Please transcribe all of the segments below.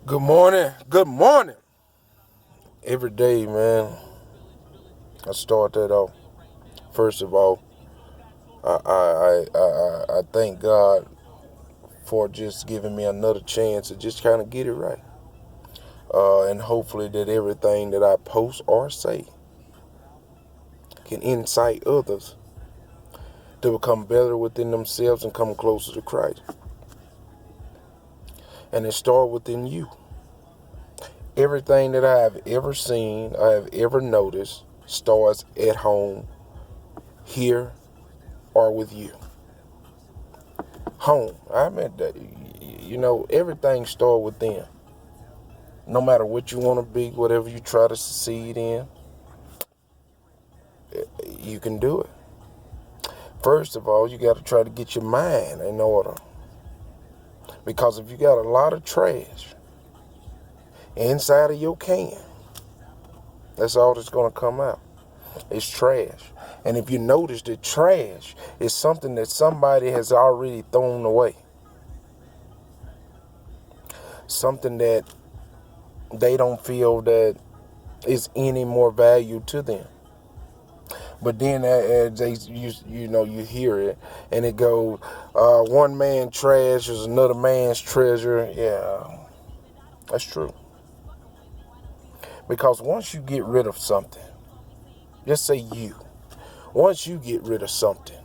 Good morning. Good morning. Every day, man, I start that off. First of all, I thank God for just giving me another chance to just kind of get it right. And hopefully that everything that I post or say can incite others to become better within themselves and come closer to Christ. And it starts within you. Everything that I have ever seen, I have ever noticed, starts at home, here, or with you. Home. I meant that, everything starts within. No matter what you want to be, whatever you try to succeed in, you can do it. First of all, you got to try to get your mind in order. Because if you got a lot of trash inside of your can, that's all that's going to come out. It's trash. And if you notice that trash is something that somebody has already thrown away, something that they don't feel that is any more value to them. But then as they, you hear it, and it goes, one man trash is another man's treasure. Yeah, that's true. Because once you get rid of something, just say you, once you get rid of something,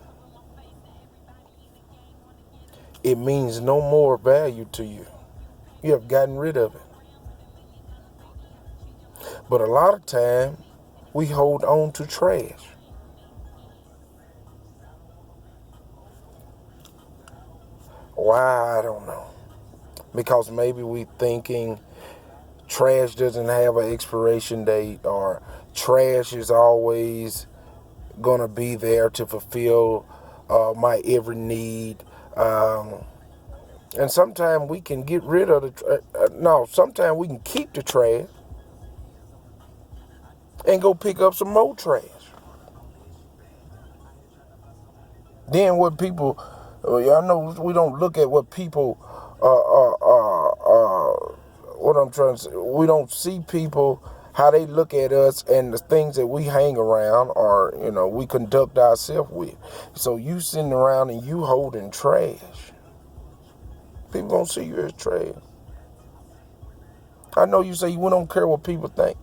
it means no more value to you. You have gotten rid of it. But a lot of time, we hold on to trash. Why? I don't know. Because maybe we thinking trash doesn't have an expiration date, or trash is always gonna be there to fulfill my every need. And sometimes we can get rid of no, sometimes we can keep the trash and go pick up some more trash. Then what people, I know we don't look at what people, what I'm trying to say, we don't see people, how they look at us and the things that we hang around, or, we conduct ourselves with. So you sitting around and you holding trash. People gonna see you as trash. I know you say you don't care what people think,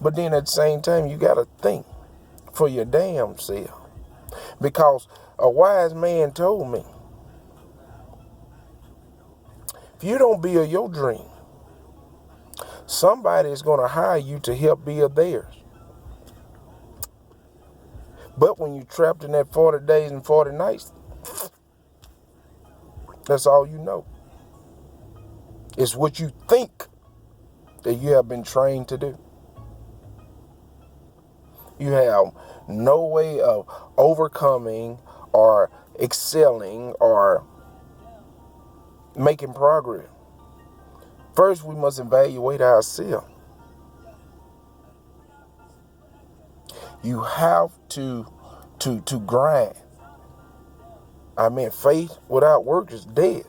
but then at the same time, you gotta think for your damn self. Because a wise man told me, if you don't build your dream, somebody is going to hire you to help build theirs. But when you're trapped in that 40 days and 40 nights, that's all you know. It's what you think that you have been trained to do. You have no way of overcoming or excelling or making progress. First, we must evaluate ourselves. You have to grind. I mean, faith without work is dead.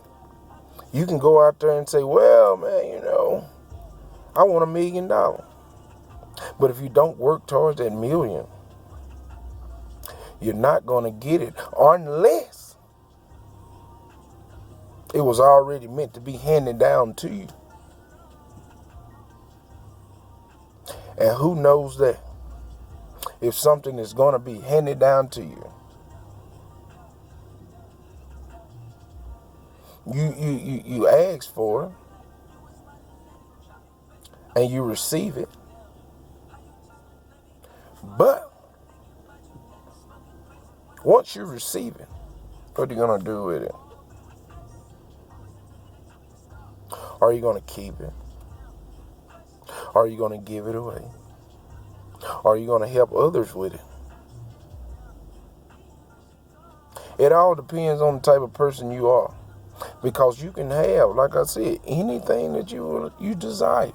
You can go out there and say, well, man, I want $1 million. But if you don't work towards that million, you're not going to get it unless it was already meant to be handed down to you. And who knows that? If something is going to be handed down to you, you ask for it and you receive it. But once you receive it, what are you going to do with it? Are you going to keep it? Are you going to give it away? Are you going to help others with it? It all depends on the type of person you are. Because you can have, like I said, anything that you desire.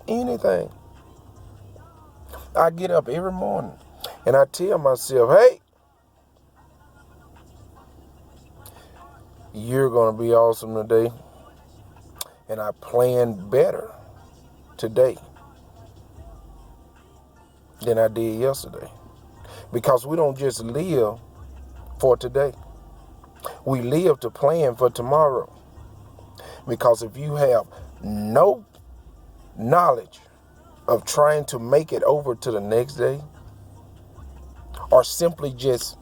Anything. I get up every morning and I tell myself, hey, you're going to be awesome today. And I plan better today than I did yesterday. Because we don't just live for today. We live to plan for tomorrow. Because if you have no knowledge of trying to make it over to the next day, or simply just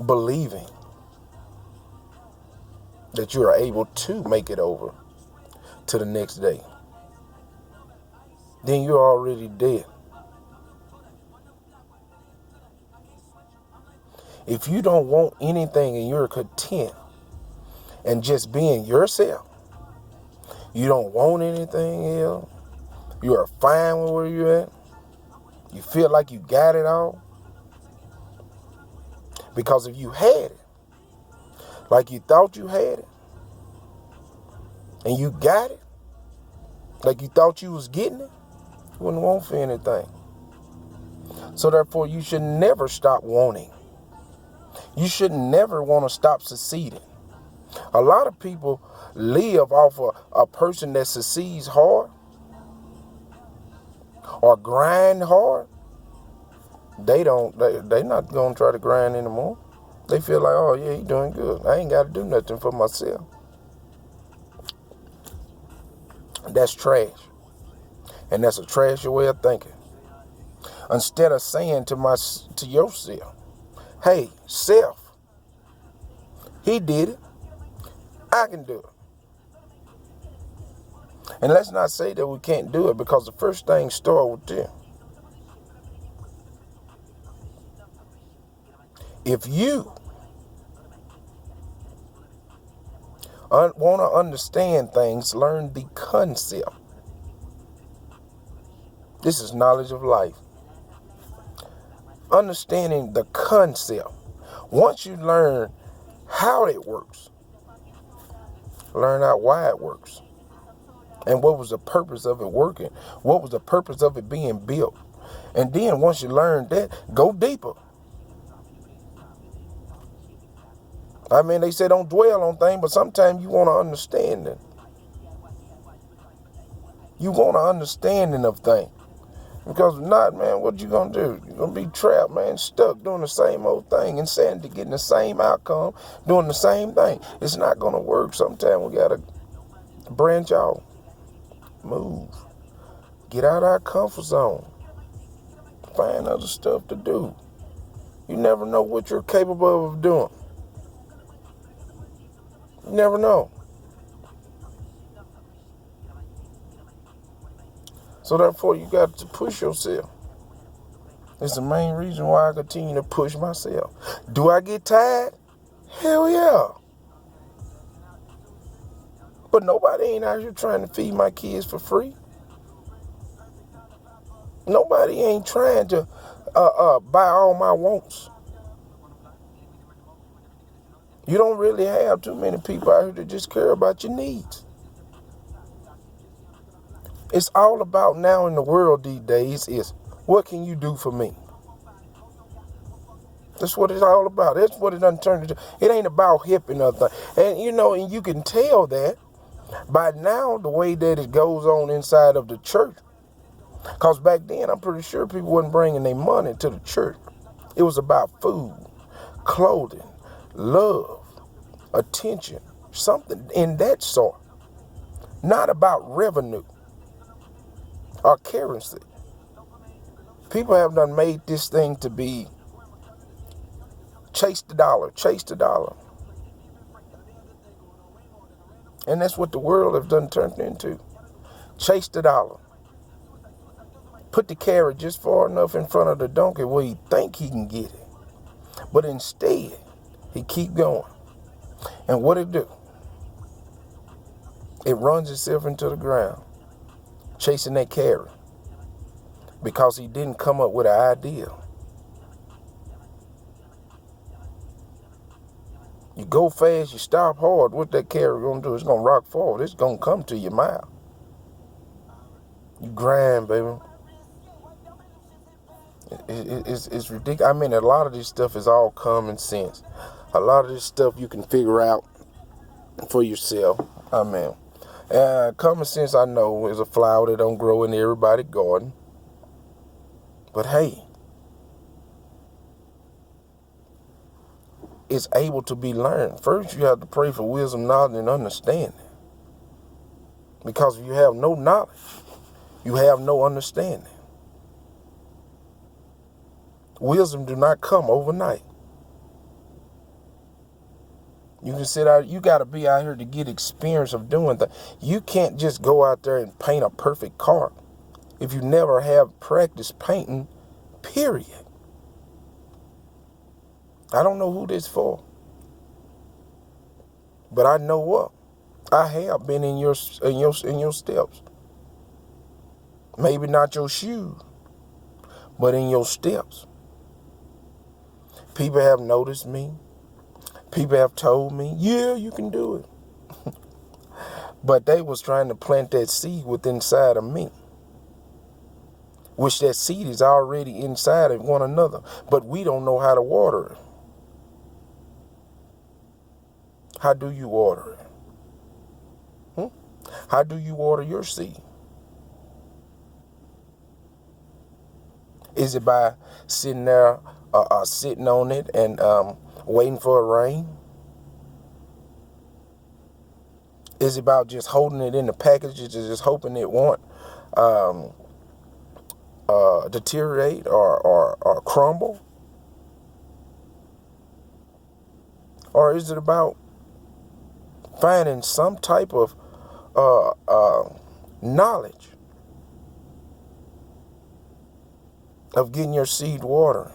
believing that you are able to make it over to the next day, then you're already dead. If you don't want anything and you're content and just being yourself, you don't want anything else, you are fine with where you're at, you feel like you got it all. Because if you had it, like you thought you had it, and you got it, like you thought you was getting it, you wouldn't want for anything. So therefore, you should never stop wanting. You should never want to stop succeeding. A lot of people live off a person that succeeds hard or grind hard. They're not going to try to grind anymore. They feel like, oh yeah, he's doing good. I ain't got to do nothing for myself. That's trash. And that's a trashy way of thinking. Instead of saying to yourself, hey, self, he did it, I can do it. And let's not say that we can't do it, because the first thing starts with them. If you want to understand things, learn the concept. This is knowledge of life. Understanding the concept. Once you learn how it works, learn out why it works. And what was the purpose of it working? What was the purpose of it being built? And then once you learn that, go deeper. I mean, they say don't dwell on things, but sometimes you want to understand it. You want an understanding of things. Because if not, man, what you going to do? You're going to be trapped, man, stuck doing the same old thing, insanity, getting the same outcome, doing the same thing. It's not going to work. Sometimes we got to branch out, move, get out of our comfort zone, find other stuff to do. You never know what you're capable of doing. You never know. So therefore, you got to push yourself. It's the main reason why I continue to push myself. Do I get tired? Hell yeah. But nobody ain't out here trying to feed my kids for free. Nobody ain't trying to buy all my wants. You don't really have too many people out here that just care about your needs. It's all about now in the world these days is, what can you do for me? That's what it's all about. That's what it done turned into. It ain't about hip and nothing. And and you can tell that by now the way that it goes on inside of the church. Because back then, I'm pretty sure people wasn't bringing their money to the church. It was about food, clothing, love, attention, something in that sort. Not about revenue or currency. People have done made this thing to be chase the dollar, chase the dollar. And that's what the world has done turned into. Chase the dollar. Put the carrot just far enough in front of the donkey where he think he can get it. But instead, he keep going. And what it do? It runs itself into the ground, chasing that carrot, because he didn't come up with an idea. You go fast, you stop hard, what that carrot gonna do? It's gonna rock forward. It's gonna come to your mouth. You grind, baby. It's ridiculous. I mean, a lot of this stuff is all common sense. A lot of this stuff you can figure out for yourself. I mean, Common sense, I know, is a flower that don't grow in everybody's garden. But hey, it's able to be learned. First, you have to pray for wisdom, knowledge, and understanding. Because if you have no knowledge, you have no understanding. Wisdom do not come overnight. You can sit out, you got to be out here to get experience of doing things. You can't just go out there and paint a perfect car if you never have practiced painting, period. I don't know who this for, but I know what. I have been in your steps. Maybe not your shoes, but in your steps. People have noticed me. People have told me, yeah, you can do it. But they was trying to plant that seed within inside of me, which that seed is already inside of one another, but we don't know how to water it. How do you water it? How do you water your seed? Is it by sitting there, sitting on it and waiting for a rain? Is it about just holding it in the package and just hoping it won't deteriorate or crumble? Or is it about finding some type of knowledge of getting your seed watering?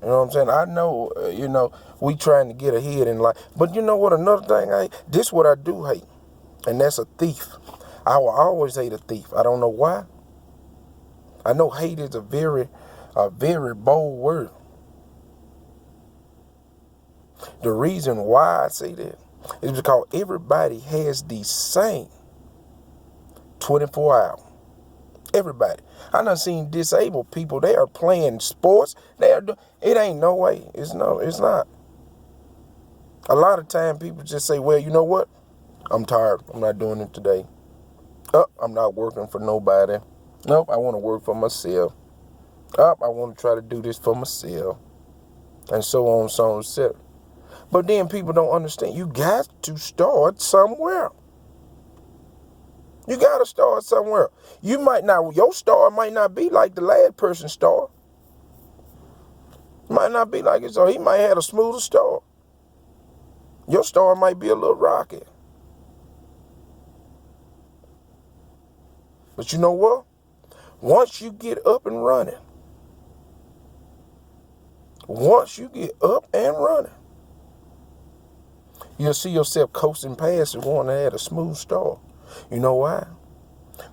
You know what I'm saying? I know, we trying to get ahead in life. But you know what? Another thing I hate, this what I do hate, and that's a thief. I will always hate a thief. I don't know why. I know hate is a very bold word. The reason why I say that is because everybody has the same 24 hours. Everybody. I done seen disabled people. They are playing sports. It ain't no way. It's not. A lot of time people just say, well, you know what? I'm tired. I'm not doing it today. I'm not working for nobody. Nope, I want to work for myself. I want to try to do this for myself. And so on, so on, so on. But then people don't understand. You got to start somewhere. You got to start somewhere. Your star might not be like the last person's star. Might not be like it. So he might have a smoother star. Your star might be a little rocky. But you know what? Once you get up and running, you'll see yourself coasting past the one that had a smooth star. You know why?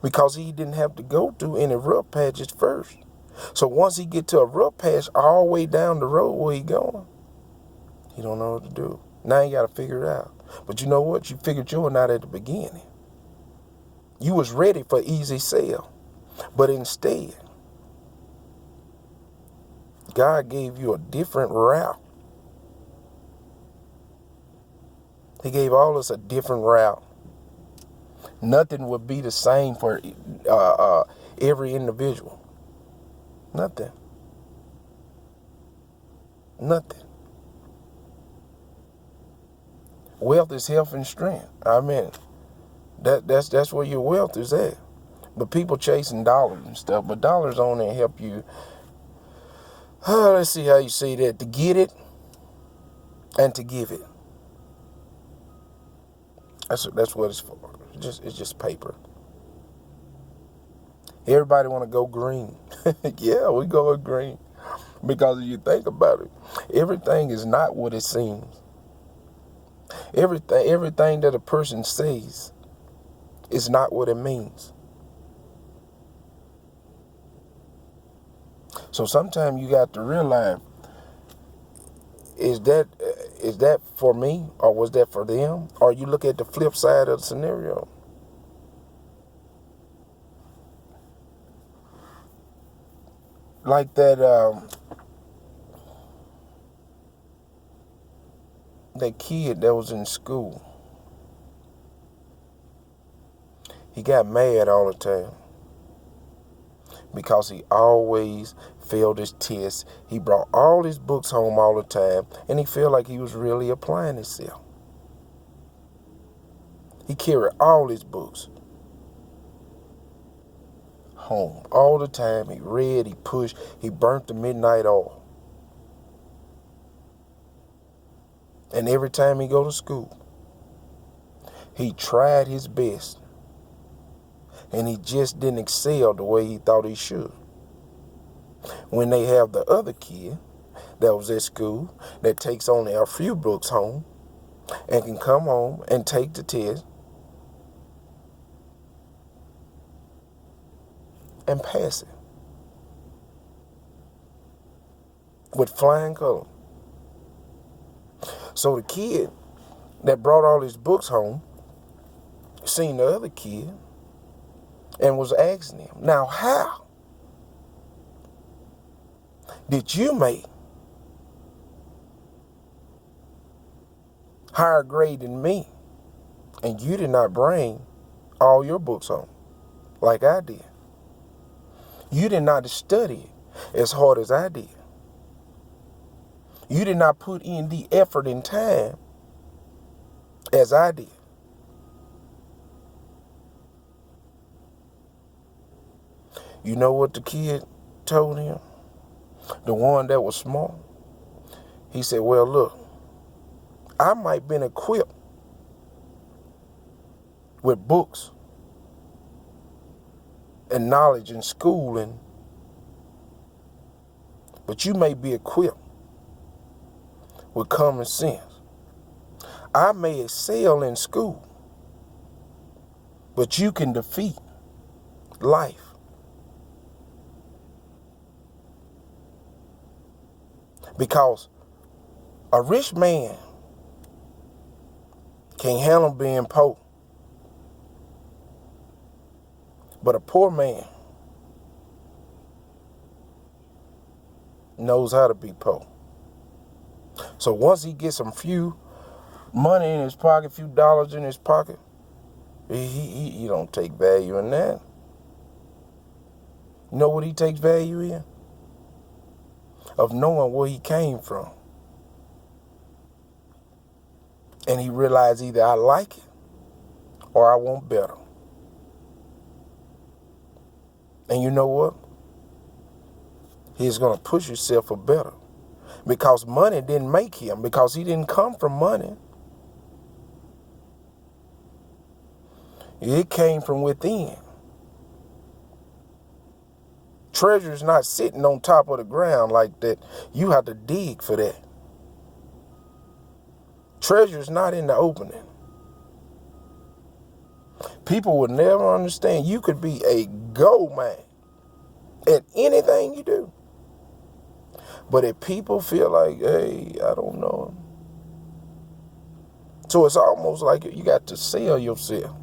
Because he didn't have to go through any rough patches first. So once he get to a rough patch all the way down the road where he going, he don't know what to do. Now you got to figure it out. But you know what? You figured yours out at the beginning. You was ready for easy sale. But instead, God gave you a different route. He gave all us a different route. Nothing would be the same for every individual. Nothing. Wealth is health and strength. I mean, that's where your wealth is at. But people chasing dollars and stuff. But dollars only help you. Let's see how you say that. To get it and to give it. That's what it's for. It's just paper. Everybody want to go green. Yeah, we go green. Because if you think about it, everything is not what it seems. Everything that a person says is not what it means. So sometimes you got to realize, is that for me or was that for them? Or you look at the flip side of the scenario. Like that kid that was in school. He got mad all the time because he always failed his tests. He brought all his books home all the time, and he felt like he was really applying himself. He carried all his books home all the time. He read, he pushed, he burnt the midnight oil. And every time he go to school, he tried his best, and he just didn't excel the way he thought he should. When they have the other kid that was at school that takes only a few books home and can come home and take the test and pass it with flying colors. So the kid that brought all his books home seen the other kid and was asking him, now how did you make higher grade than me and you did not bring all your books home like I did? You did not study as hard as I did. You did not put in the effort and time as I did. You know what the kid told him? The one that was smart. He said, well, look, I might been equipped with books and knowledge and schooling, but you may be equipped with common sense. I may excel in school, but you can defeat life. Because a rich man can't handle being poor, but a poor man knows how to be poor. So once he gets some few money in his pocket, few dollars in his pocket, he don't take value in that. You know what he takes value in? Of knowing where he came from. And he realized either I like it or I want better. And you know what? He's going to push himself for better. Because money didn't make him. Because he didn't come from money. It came from within. Treasure is not sitting on top of the ground like that. You have to dig for that. Treasure is not in the opening. People would never understand. You could be a gold mine at anything you do. But if people feel like, hey, I don't know him. So it's almost like you got to sell yourself.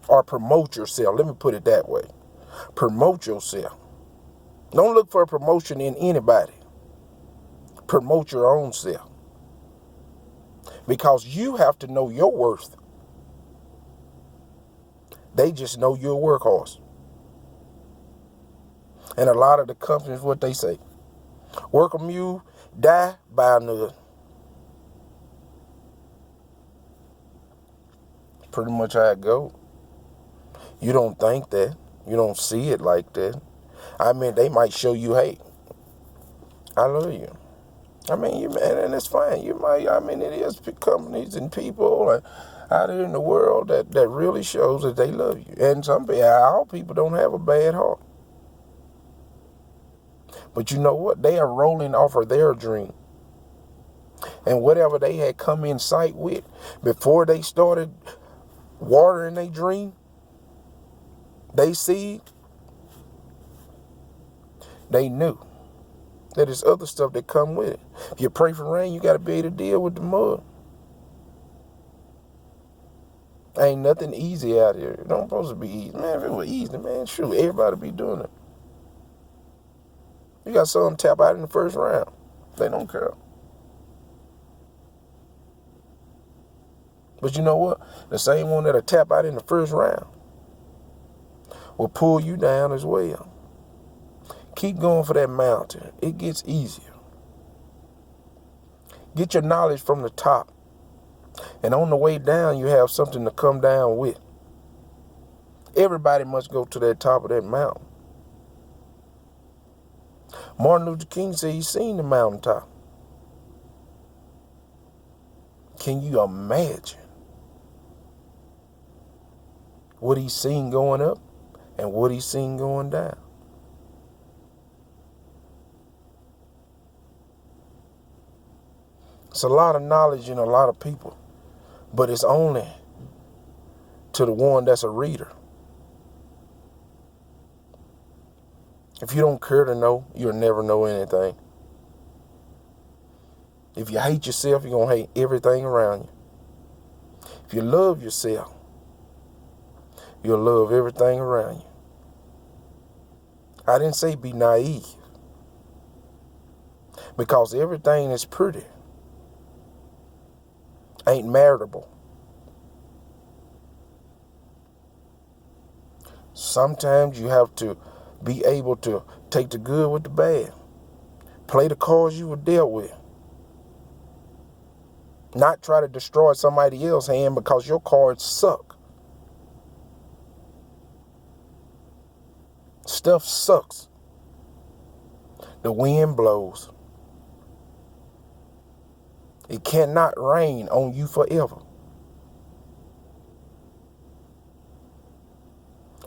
Or promote yourself. Let me put it that way. Promote yourself. Don't look for a promotion in anybody. Promote your own self. Because you have to know your worth. They just know you're a workhorse. And a lot of the companies, what they say, work a mule, die, buy another. Pretty much how it goes. You don't think that. You don't see it like that. I mean, they might show you, hey, I love you. I mean, you man, and it's fine. You might, I mean, it is companies and people out there in the world that really shows that they love you. And all people don't have a bad heart. But you know what? They are rolling off of their dream. And whatever they had come in sight with before they started watering their dream, they see, they knew that there's other stuff that come with it. If you pray for rain, you got to be able to deal with the mud. Ain't nothing easy out here. It don't supposed to be easy. Man, if it was easy, man, shoot, everybody be doing it. You got some tap out in the first round. They don't care. But you know what? The same one that'll tap out in the first round will pull you down as well. Keep going for that mountain. It gets easier. Get your knowledge from the top. And on the way down, you have something to come down with. Everybody must go to the top of that mountain. Martin Luther King said he's seen the mountaintop. Can you imagine what he's seen going up and what he's seen going down? It's a lot of knowledge in a lot of people, but it's only to the one that's a reader. If you don't care to know, you'll never know anything. If you hate yourself, you're going to hate everything around you. If you love yourself, you'll love everything around you. I didn't say be naive, because everything that's pretty ain't marriageable. Sometimes you have to be able to take the good with the bad. Play the cards you were dealt with. Not try to destroy somebody else's hand because your cards suck. Stuff sucks. The wind blows. It cannot rain on you forever.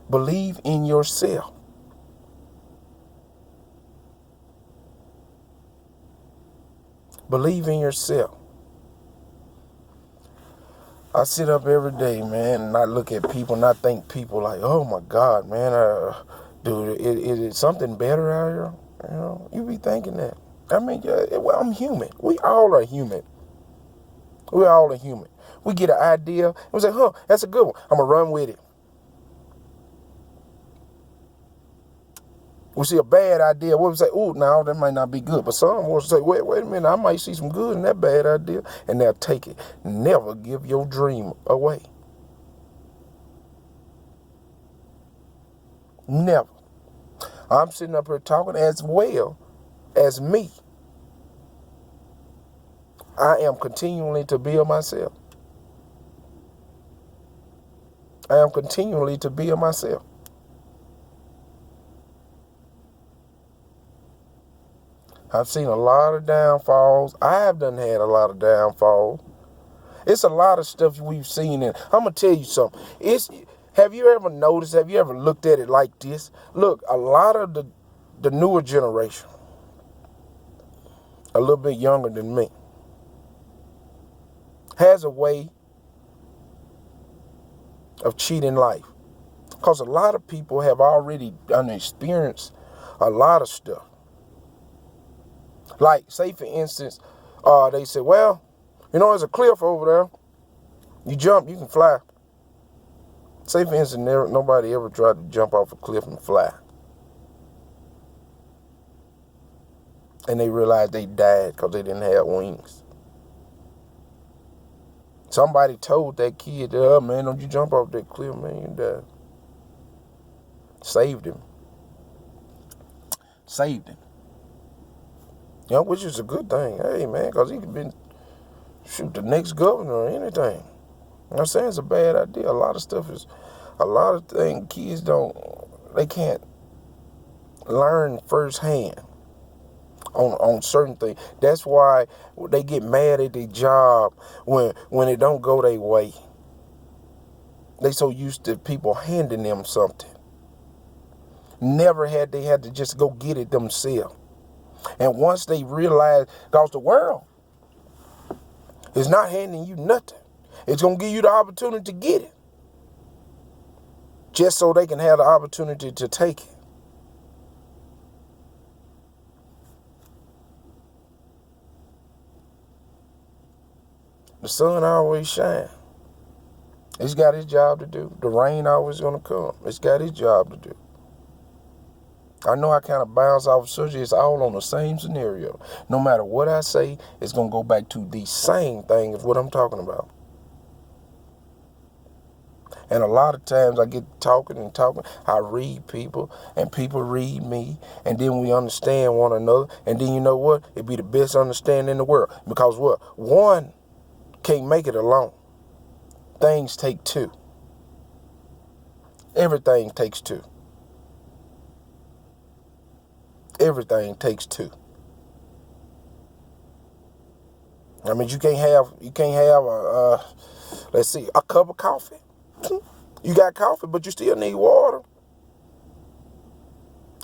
Believe in yourself. Believe in yourself. I sit up every day, man, and I look at people and I think people like, oh my God, man, dude, is something better out here? You know, you be thinking that. I mean, well, I'm human. We all are human. We all are human. We get an idea and we say, that's a good one. I'm going to run with it. We see a bad idea, we say, oh, no, that might not be good. But some will say, wait a minute, I might see some good in that bad idea. And they'll take it. Never give your dream away. Never. I'm sitting up here talking as well as me. I am continually to build myself. I am continually to build myself. I've seen a lot of downfalls. I have done had a lot of downfalls. It's a lot of stuff we've seen. And I'm going to tell you something. Have you ever noticed, have you ever looked at it like this? Look, a lot of the newer generation, a little bit younger than me, has a way of cheating life. Because a lot of people have already experienced a lot of stuff. Like, say, for instance, they say, well, there's a cliff over there. You jump, you can fly. Say, for instance, nobody ever tried to jump off a cliff and fly. And they realized they died because they didn't have wings. Somebody told that kid, man, don't you jump off that cliff, man, you die. Saved him. Which is a good thing. Hey, man, because he could be, the next governor or anything. I'm saying it's a bad idea. A lot of things kids they can't learn firsthand on certain things. That's why they get mad at their job when it don't go their way. They so used to people handing them something. They had to just go get it themselves. And once they realize, because the world is not handing you nothing, it's going to give you the opportunity to get it. Just so they can have the opportunity to take it. The sun always shines. It's got its job to do. The rain always going to come. It's got its job to do. I know I kind of bounce off subject. It's all on the same scenario. No matter what I say, it's going to go back to the same thing as what I'm talking about. And a lot of times I get talking and talking. I read people and people read me. And then we understand one another. And then you know what? It'd be the best understanding in the world. Because what? One can't make it alone. Things take two. Everything takes two. Everything takes two. I mean, you can't have let's see, a cup of coffee. You got coffee, but you still need water.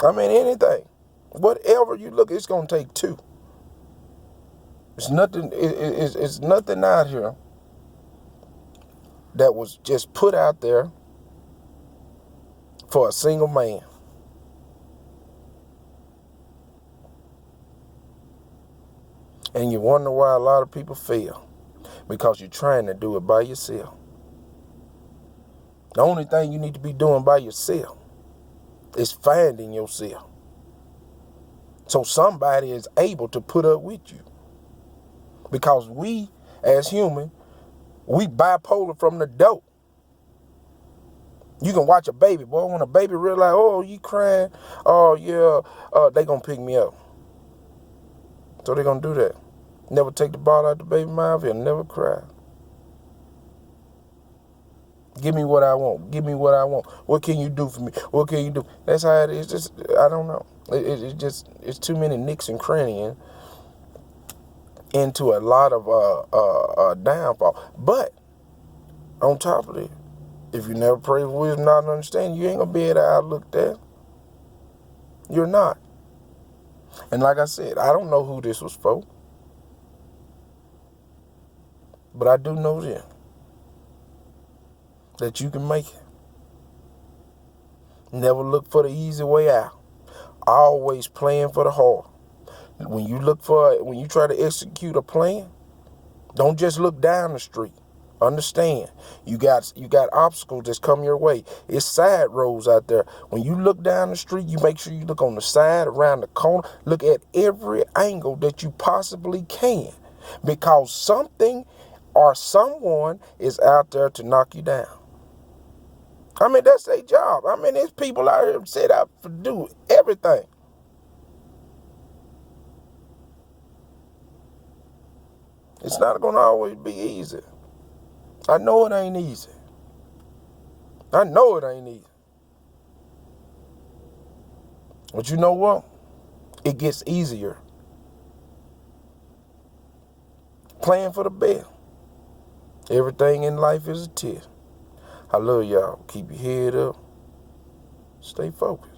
I mean, anything. Whatever you look, it's gonna take two. It's nothing. It's nothing out here that was just put out there for a single man. And you wonder why a lot of people fail. Because you're trying to do it by yourself. The only thing you need to be doing by yourself is finding yourself. So somebody is able to put up with you. Because we, as humans, we bipolar from the dope. You can watch a baby, boy. When a baby realize, oh, you crying, oh, yeah, they going to pick me up. So they going to do that. Never take the ball out the baby's mouth. He'll never cry. Give me what I want. Give me what I want. What can you do for me? What can you do? That's how it is. Just, I don't know. It's too many nicks and crannies into a lot of downfall. But on top of it, if you never pray for wisdom, not understanding, you ain't gonna be able to outlook that. You're not. And like I said, I don't know who this was for, but I do know this, that you can make it. Never look for the easy way out. Always plan for the hard. When you try to execute a plan, don't just look down the street. Understand, you got obstacles that's come your way. It's side roads out there. When you look down the street, you make sure you look on the side, around the corner. Look at every angle that you possibly can, because something or someone is out there to knock you down. I mean, that's their job. I mean, there's people out here set out to do everything. It's not going to always be easy. I know it ain't easy. I know it ain't easy. But you know what? It gets easier. Plan for the best. Everything in life is a test. I love y'all. Keep your head up. Stay focused.